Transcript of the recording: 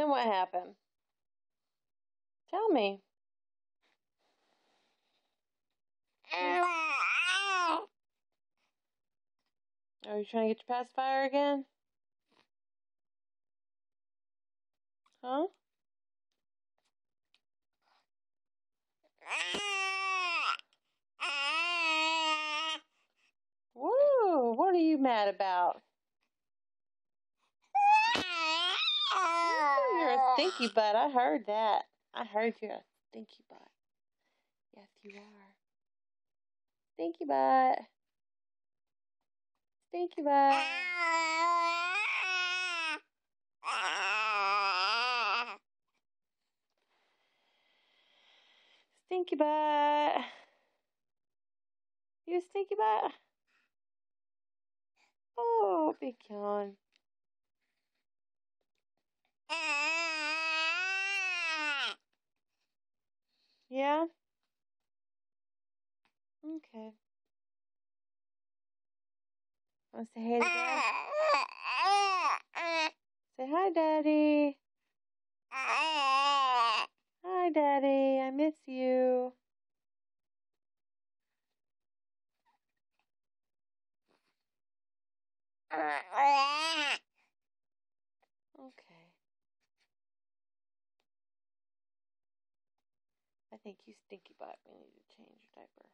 then what happened? Tell me. Are you trying to get your pacifier again? Huh? Whoa, what are you mad about? Ooh, you're a stinky butt. I heard that. I heard you're a stinky butt. Yes, you are. Stinky butt. Stinky butt. Stinky butt. You a stinky butt? Oh, big yawn. Yeah? Okay. Want to say hey to Dad? Say hi, Daddy. Hi, Daddy. I miss you. Okay. I think you stinky butt. We need to change your diaper.